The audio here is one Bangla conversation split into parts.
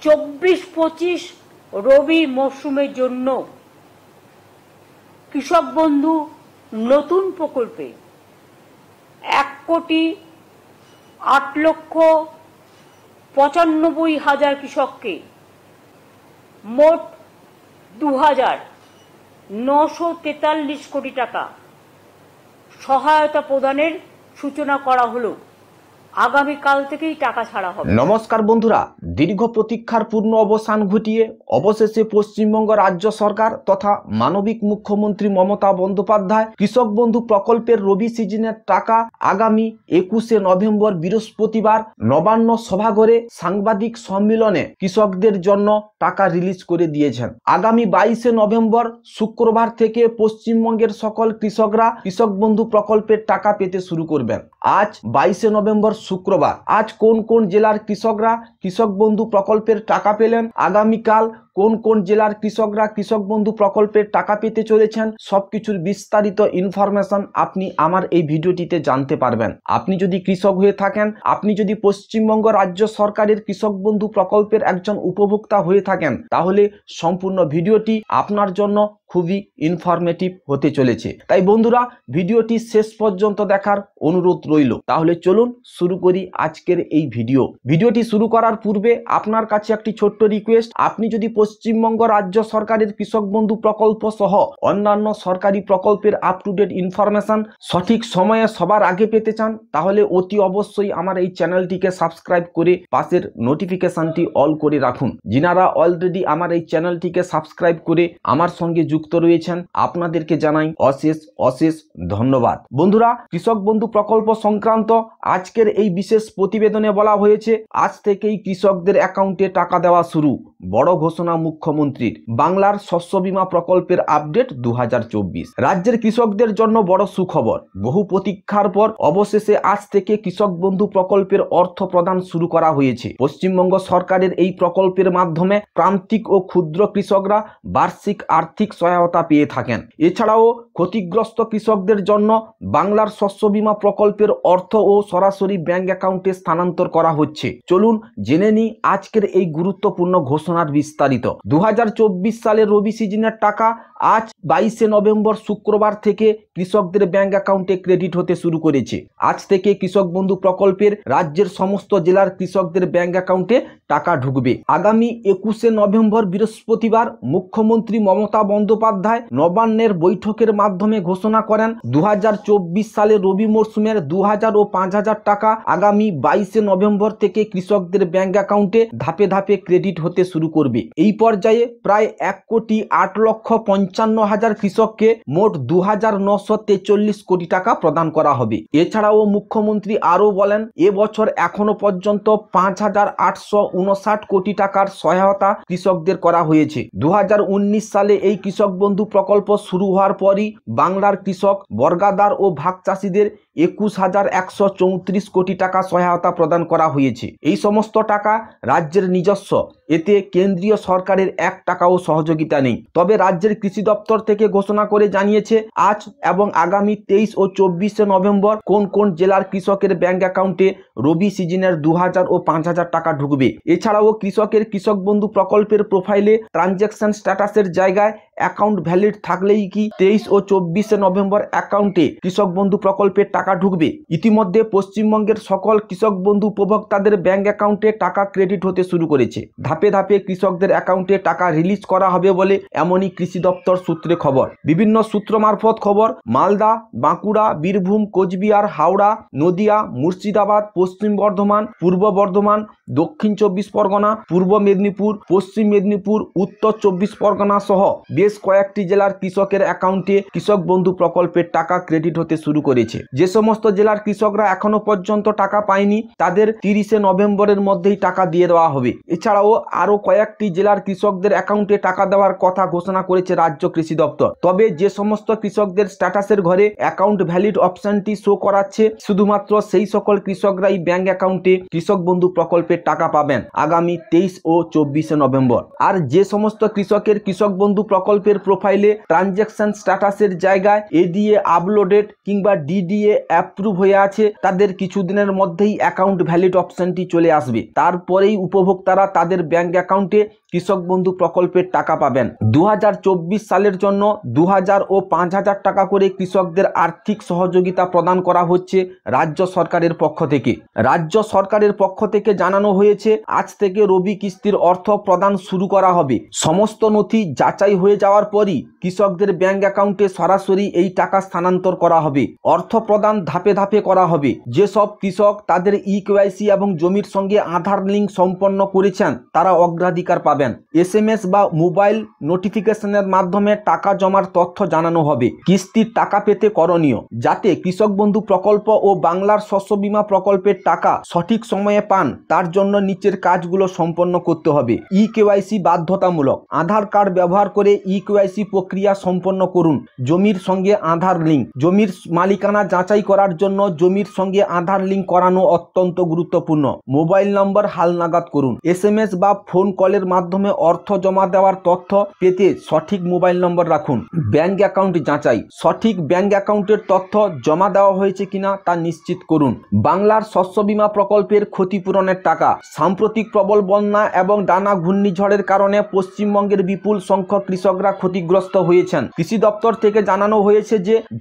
24-25 রবি মরশুমের জন্য কৃষক বন্ধু নতুন প্রকল্পে 1,08,95,000 কৃষককে মোট 2,943 কোটি টাকা সহায়তা প্রদানের সূচনা করা হলো। আগামীকাল থেকেই টাকা ছাড়া হবে। নমস্কার বন্ধুরা, দীর্ঘ প্রতীক্ষার পূর্ণ অবসান ঘটিয়ে অবশেষে পশ্চিমবঙ্গ রাজ্য সরকার তথা মানবিক মুখ্যমন্ত্রী মমতা বন্দ্যোপাধ্যায় কৃষক বন্ধু প্রকল্পের রবি সিজনের টাকা আগামী 21শে নভেম্বর বৃহস্পতিবার নবান্ন সভাঘরে সাংবাদিক সম্মেলনে কৃষকদের জন্য টাকা রিলিজ করে দিয়েছেন। আগামী 22শে নভেম্বর শুক্রবার থেকে পশ্চিমবঙ্গের সকল কৃষকরা কৃষক বন্ধু প্রকল্পের টাকা পেতে শুরু করবেন। আজ 22শে নভেম্বর শুক্রবার। আজ কোন কোন জেলার কৃষকরা কৃষক বন্ধু প্রকল্পের টাকা পেলেন, আগামীকাল কোন কোন জেলার কৃষকরা কৃষক বন্ধু প্রকল্পের টাকা পেতে চলেছেন, সবকিছুর বিস্তারিত ইনফরমেশন আপনি আমার এই ভিডিওটিতে জানতে পারবেন। আপনি যদি কৃষক হয়ে থাকেন, আপনি যদি পশ্চিমবঙ্গ রাজ্য সরকারের কৃষক বন্ধু প্রকল্পের একজন উপভোক্তা হয়ে থাকেন, তাহলে সম্পূর্ণ ভিডিওটি আপনার জন্য খুবই ইনফরমেটিভ হতে চলেছে। তাই বন্ধুরা, ভিডিওটি শেষ পর্যন্ত দেখার অনুরোধ রইল। তাহলে চলুন শুরু করি আজকের এই ভিডিওটি শুরু করার পূর্বে আপনার কাছে একটি ছোট্ট রিকোয়েস্ট। আপনি যদি পশ্চিমবঙ্গ রাজ্য সরকারের কৃষক বন্ধু প্রকল্প সহ অন্যান্য সরকারি প্রকল্পের আপ টু ডেট ইনফরমেশন সঠিক সময়ে সবার আগে পেতে চান, তাহলে অতি অবশ্যই আমার এই চ্যানেলটিকে সাবস্ক্রাইব করে পাশের নোটিফিকেশনটি অল করে রাখুন। যিনারা অলরেডি আমার এই চ্যানেলটিকে সাবস্ক্রাইব করে আমার সঙ্গে যুক্ত রয়েছেন, আপনাদেরকে জানাই অশেষ অশেষ ধন্যবাদ। বন্ধুরা, কৃষক বন্ধু প্রকল্প সংক্রান্ত আজকের এই বিশেষ প্রতিবেদনে বলা হয়েছে, আজ থেকেই কৃষকদের অ্যাকাউন্টে টাকা দেওয়া শুরু। বড় ঘোষণা মুখ্যমন্ত্রীর। বাংলার শস্য বীমা প্রকল্পের আপডেট 2024। রাজ্যের কৃষকদের জন্য বড় সুখবর। বহু প্রতীক্ষার পর অবশেষে আজ থেকে কৃষক বন্ধু প্রকল্পের অর্থ প্রদান শুরু করা হয়েছে। পশ্চিমবঙ্গ সরকারের এই প্রকল্পের মাধ্যমে প্রান্তিক ও ক্ষুদ্র কৃষকরা বার্ষিক আর্থিক সহায়তা পেয়ে থাকেন। এছাড়াও ক্ষতিগ্রস্ত কৃষকদের জন্য বাংলার শস্য বীমা প্রকল্পের অর্থ ও সরাসরি ব্যাংক অ্যাকাউন্টে স্থানান্তর করা হচ্ছে। চলুন জেনে নিই আজকের এই গুরুত্বপূর্ণ ঘোষণার বিস্তারিত। 2024 সালের রবি সিজনের টাকা আজ 22শে নভেম্বর শুক্রবার থেকে কৃষকদের ব্যাংক অ্যাকাউন্টে ক্রেডিট হতে শুরু করেছে। আজ থেকে কৃষক বন্ধু প্রকল্পের রাজ্যের সমস্ত জেলার কৃষকদের ব্যাংক অ্যাকাউন্টে টাকা ঢুকবে। আগামী 21শে নভেম্বর বৃহস্পতিবার মুখ্যমন্ত্রী মমতা বন্দ্যোপাধ্যায় নবান্নের বৈঠকের মাধ্যমে ঘোষণা করেন 2024 সালের রবি মরশুমের 2,000 ও 5,000 টাকা আগামী 22শে নভেম্বর থেকে কৃষকদের ব্যাংক অ্যাকাউন্টে ধাপে ধাপে ক্রেডিট হতে শুরু করবে। এই পর্যায়ে প্রায় 1,08,55,000 কৃষককে মোট 2,943 কোটি টাকা প্রদান করা হবে। এছাড়াও মুখ্যমন্ত্রী আরও বলেন, এবছর এখনো পর্যন্ত 5,859 কোটি টাকার সহায়তা কৃষকদের করা হয়েছে। 2019 সালে এই কৃষক বন্ধু প্রকল্প শুরু হওয়ার পরই বাংলার কৃষক, বর্গাদার ও ভাগ চাষিদের 21,134 কোটি টাকা সহায়তা প্রদান করা হয়েছে। এই সমস্ত টাকা রাজ্যের নিজস্ব, এতে কেন্দ্রীয় সরকারের 1 টাকাও সহযোগিতা নেই। তবে রাজ্যের কৃষি দপ্তর থেকে ঘোষণা করে জানিয়েছে, আজ এবং আগামী 23 ও 24শে নভেম্বর কোন কোন জেলার কৃষকের ব্যাংক অ্যাকাউন্টে রবি সিজনের 2,000 ও 5,000 টাকা ঢুকবে। এছাড়াও কৃষকের কৃষক বন্ধু প্রকল্পের প্রোফাইলে ট্রানজ্যাকশন স্ট্যাটাসের জায়গায় অ্যাকাউন্ট ভ্যালিড থাকলেই কি 23 ও 24শে নভেম্বর অ্যাকাউন্টে কৃষক বন্ধু প্রকল্পের টাকা ঢুকবে। ইতিমধ্যে পশ্চিমবঙ্গের সকল কৃষক বন্ধু উপভোক্তাদের ব্যাংক অ্যাকাউন্টে টাকা ক্রেডিট হতে শুরু করেছে। ধাপে ধাপে কৃষকদের অ্যাকাউন্টে টাকা রিলিজ করা হবে বলে এমনই কৃষি দপ্তর সূত্রে খবর। বিভিন্ন সূত্র মারফত খবর, মালদা, বাঁকুড়া, বীরভূম, কোচবিহার, হাওড়া, নদিয়া, মুর্শিদাবাদ, পশ্চিম বর্ধমান, পূর্ব বর্ধমান, দক্ষিণ 24 পরগনা, পূর্ব মেদিনীপুর, পশ্চিম মেদিনীপুর, উত্তর 24 পরগনা সহ বেশ কয়েকটি জেলার কৃষকের অ্যাকাউন্টে কৃষক বন্ধু প্রকল্পের টাকা ক্রেডিট হতে শুরু করেছে। যে সমস্ত জেলার কৃষকরা এখনো পর্যন্ত টাকা পায়নি, তাদের 30শে নভেম্বরের মধ্যেই টাকা দিয়ে দেওয়া হবে। এছাড়াও আরো কয়েকটি জেলার কৃষকদের অ্যাকাউন্টে টাকা দেওয়ার কথা ঘোষণা করেছে রাজ্য কৃষি দপ্তর। তবে যে সমস্ত কৃষকদের স্ট্যাটাসের ঘরে অ্যাকাউন্ট ভ্যালিড অপশনটি শো করাচ্ছে, শুধুমাত্র সেই সকল কৃষকরাই ব্যাংক অ্যাকাউন্টে কৃষক বন্ধু প্রকল্পের টাকা পাবেন আগামী 23 ও 24শে নভেম্বর। আর যে সমস্ত কৃষকের কৃষক বন্ধু প্রকল্প প্রকল্পের প্রোফাইলে ট্রানজ্যাকশন স্ট্যাটাসের জায়গায় এডিএ আপলোডেড কিংবা ডিডিএ অ্যাপ্রুভ হয়ে আছে, তাদের কিছুদিনের মধ্যেই অ্যাকাউন্ট ভ্যালিড অপশনটি চলে আসবে। তারপরেই উপভোক্তারা তাদের ব্যাংক অ্যাকাউন্টে কৃষক বন্ধু প্রকল্পের টাকা পাবেন। 2024 সালের জন্য 2000 ও 5000 টাকা করে কৃষকদের আর্থিক সহযোগিতা প্রদান করা হচ্ছে রাজ্য সরকারের পক্ষ থেকে। রাজ্য সরকারের পক্ষ থেকে জানানো হয়েছে আজ থেকে রবি কিস্তির অর্থ প্রদান শুরু করা হবে। সমস্ত নথি যাচাই হয়ে যাওয়ার পরই কৃষকদের ব্যাংক অ্যাকাউন্টে সরাসরি এই টাকা স্থানান্তর করা হবে। অর্থ প্রদান ধাপে ধাপে করা হবে। যেসব কৃষক তাদের ইকেওয়াইসি এবং জমির সঙ্গে আধার লিঙ্ক সম্পন্ন করেছেন তারা অগ্রাধিকার পাবেন। SMS বা মোবাইল নোটিফিকেশনের মাধ্যমে টাকা জমার তথ্য জানানো হবে। কিস্তির টাকা পেতে করণীয়, যাতে কৃষক বন্ধু প্রকল্প ও বাংলার শস্য বীমা প্রকল্পের টাকা সঠিক সময়ে পান তার জন্য নিচের কাজগুলো সম্পন্ন করতে হবে। ইকেওয়াইসি বাধ্যতামূলক। আধার কার্ড ব্যবহার করে ইকেওয়াইসি প্রক্রিয়া সম্পন্ন করুন। জমির সঙ্গে আধার লিঙ্ক। জমির মালিকানা যাচাই করার জন্য জমির সঙ্গে আধার লিঙ্ক করানো অত্যন্ত গুরুত্বপূর্ণ। মোবাইল নম্বর হালনাগাদ করুন। SMS বা ফোন কলের মাধ্যমে অর্থ জমা দেওয়ার তথ্য পেতে সঠিক মোবাইল নম্বর রাখুন। ব্যাংক অ্যাকাউন্ট যাচাই। সঠিক ব্যাংক অ্যাকাউন্টের তথ্য জমা দেওয়া হয়েছে কিনা তা নিশ্চিত করুন। বাংলার শস্য বীমা প্রকল্পের ক্ষতিপূরণের টাকা। সাম্প্রতিক প্রবল বন্যা এবং ডানা ঘূর্ণিঝড়ের কারণে পশ্চিমবঙ্গের বিপুল সংখ্যক কৃষকরা ক্ষতিগ্রস্ত হয়েছেন। কৃষি দপ্তর থেকে জানানো হয়েছে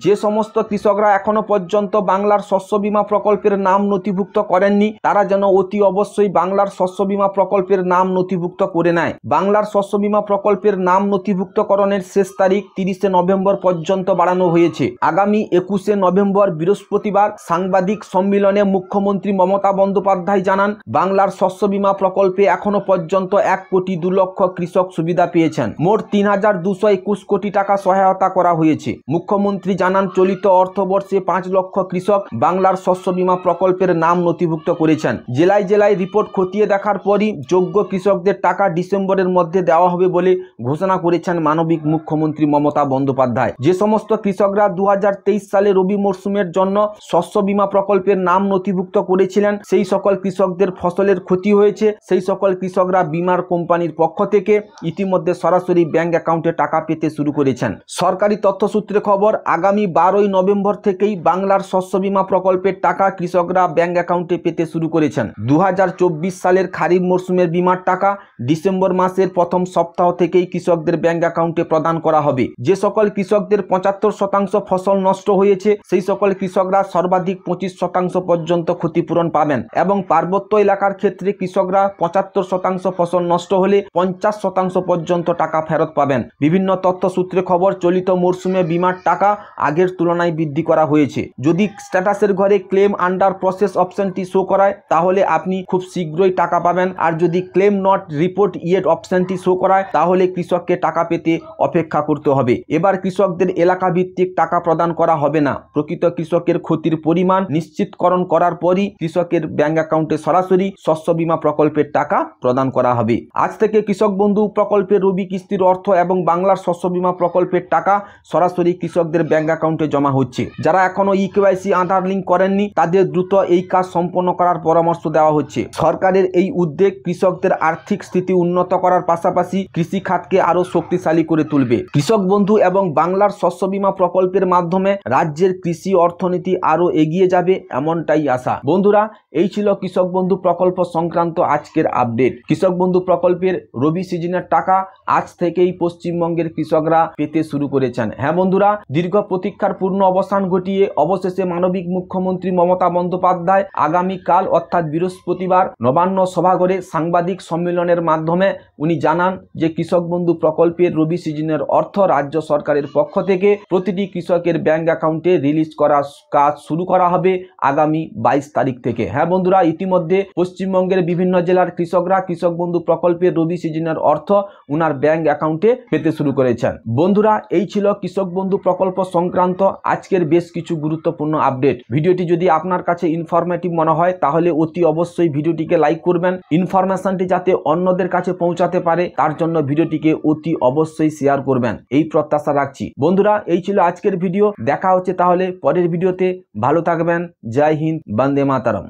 যে সমস্ত কৃষকরা এখনো পর্যন্ত বাংলার শস্য বীমা প্রকল্পের নাম নথিভুক্ত করেননি তারা যেন অতি অবশ্যই বাংলার শস্য বীমা প্রকল্পের নাম নথিভুক্ত করে নেয়। বাংলার শস্য বীমা প্রকল্পের নাম নথিভুক্তকরণের শেষ তারিখ 30 নভেম্বর পর্যন্ত বাড়ানো হয়েছে। আগামী 21 নভেম্বর বৃহস্পতিবার সাংবাদিক সম্মেলনে মুখ্যমন্ত্রী মমতা বন্দ্যোপাধ্যায় জানান বাংলার শস্য বীমা প্রকল্পে এখনো পর্যন্ত 1,02,00,000 কৃষক সুবিধা পেয়েছেন। মোট 3,221 কোটি টাকা সহায়তা করা হয়েছে। মুখ্যমন্ত্রী জানান চলিত অর্থবর্ষে 5 লক্ষ কৃষক বাংলার শস্য বীমা প্রকল্পের নাম নথিভুক্ত করেছেন। জেলায় জেলায় রিপোর্ট খতিয়ে দেখার পরই যোগ্য কৃষকদের টাকা ডিসেম্বরের মধ্যে দেওয়া হবে বলে ঘোষণা করেছেন মানবিক মুখ্যমন্ত্রী মমতা বন্দ্যোপাধ্যায়। যে সমস্ত কৃষকরা 2023 সালে রবি মরশুমের জন্য শস্য বীমা প্রকল্পের নাম নথিভুক্ত করেছিলেন সেই সকল কৃষকদের ফসলের ক্ষতি হয়েছে সেই সকল কৃষকরা বীমার কোম্পানির পক্ষ থেকে ইতিমধ্যে সরাসরি ব্যাংক অ্যাকাউন্টে টাকা পেতে শুরু করেছেন। সরকারি তথ্যসূত্রে খবর আগামী 12 নভেম্বর থেকেই বাংলার শস্য বীমা প্রকল্পের টাকা কৃষকরা ব্যাংক অ্যাকাউন্টে পেতে শুরু করেছেন। 2024 সালের খারিফ মরশুমের বীমার টাকা ডিসেম্বর মাসের প্রথম সপ্তাহ থেকেই কৃষকদের ব্যাংক অ্যাকাউন্টে প্রদান করা হবে। যে সকল কৃষকদের 75% ফসল নষ্ট হয়েছে সেই সকল কৃষকরা সর্বাধিক 25% পর্যন্ত ক্ষতিপূরণ পাবেন এবং পার্বত্য এলাকার ক্ষেত্রে কৃষকরা 75% ফসল নষ্ট হলে 50% পর্যন্ত টাকা ফেরত পাবেন। বিভিন্ন তথ্যসূত্রে খবর চলিত মরশুমে বীমার টাকা আগের তুলনায় বৃদ্ধি করা হয়েছে। যদি স্ট্যাটাসের ঘরে ক্লেম আন্ডার প্রসেস অপশনটি শো করায় তাহলে আপনি খুব শীঘ্রই টাকা পাবেন, আর যদি ক্লেম নট রিপোর্ট ইয়েট অপশনটি শো করায় তাহলে কৃষককে টাকা পেতে অপেক্ষা করতে হবে। এবার কৃষকদের এলাকা ভিত্তিক টাকা প্রদান করা হবে না। প্রকৃত কৃষকের ক্ষতির পরিমাণ নিশ্চিতকরণ করার পরই কৃষকের ব্যাংক অ্যাকাউন্টে সরাসরি শস্য বীমা প্রকল্পের টাকা প্রদান করা হবে। আজ থেকে কৃষক বন্ধু প্রকল্পের রবি কিস্তির অর্থ এবং বাংলার শস্য বীমা প্রকল্পের টাকা সরাসরি কৃষকদের ব্যাংক অ্যাকাউন্টে জমা হচ্ছে। যারা এখনো ইকেওয়াইসি আধার লিঙ্ক করেননি তাদের দ্রুত এই কাজ সম্পন্ন করার পরামর্শ দেওয়া হচ্ছে। সরকারের এই উদ্যোগ কৃষকদের আর্থিক স্থিতি উন্নত করার পাশাপাশি কৃষি খাতকে আরো শক্তিশালী করে তুলবে। কৃষক বন্ধু এবং বাংলার শস্য বীমা প্রকল্পের মাধ্যমে রাজ্যের কৃষি অর্থনীতি আরো এগিয়ে যাবে এমনটাই আশা। বন্ধুরা, এই ছিল কৃষক বন্ধু প্রকল্প সংক্রান্ত আজকের আপডেট। কৃষক বন্ধু প্রকল্পের রবি সিজনের টাকা আজ থেকেই পশ্চিমবঙ্গের কৃষকরা পেতে শুরু করেছেন। হ্যাঁ বন্ধুরা, দীর্ঘ প্রতীক্ষার পূর্ণ অবসান ঘটিয়ে অবশেষে মানবিক মুখ্যমন্ত্রী মমতা বন্দ্যোপাধ্যায় আগামীকাল অর্থাৎ বৃহস্পতিবার নবান্ন সভাঘরে সাংবাদিক সম্মেলনের মাধ্যমে উনি জানান যে কৃষক বন্ধু প্রকল্পের রবি সিজনের অর্থ রাজ্য সরকারের পক্ষ থেকে প্রতিটি কৃষকের ব্যাংক অ্যাকাউন্টে রিলিজ করার কাজ শুরু করা হবে আগামী 22 তারিখ থেকে। হ্যাঁ বন্ধুরা, ইতিমধ্যে পশ্চিমবঙ্গের বিভিন্ন জেলার কৃষকরা কৃষক বন্ধু প্রকল্পের রবি সিজনের অর্থ উনার ব্যাংক অ্যাকাউন্টে পেতে শুরু করেছেন। বন্ধুরা, এই ছিল কৃষক বন্ধু প্রকল্প সংক্রান্ত আজকের বেশ কিছু গুরুত্বপূর্ণ আপডেট। ভিডিওটি যদি আপনার কাছে ইনফরমেটিভ মনে হয় তাহলে অতি অবশ্যই ভিডিওটিকে লাইক করবেন। ইনফরমেশনটি যাতে অন্যদের কাছে পৌঁছাতে পারে তার জন্য ভিডিওটিকে অতি অবশ্যই শেয়ার করবেন, এই প্রত্যাশা রাখছি। বন্ধুরা, এই ছিল আজকের ভিডিও। দেখা হচ্ছে তাহলে পরের ভিডিওতে। ভালো থাকবেন। জয় হিন্দ, বন্দে মাতরম।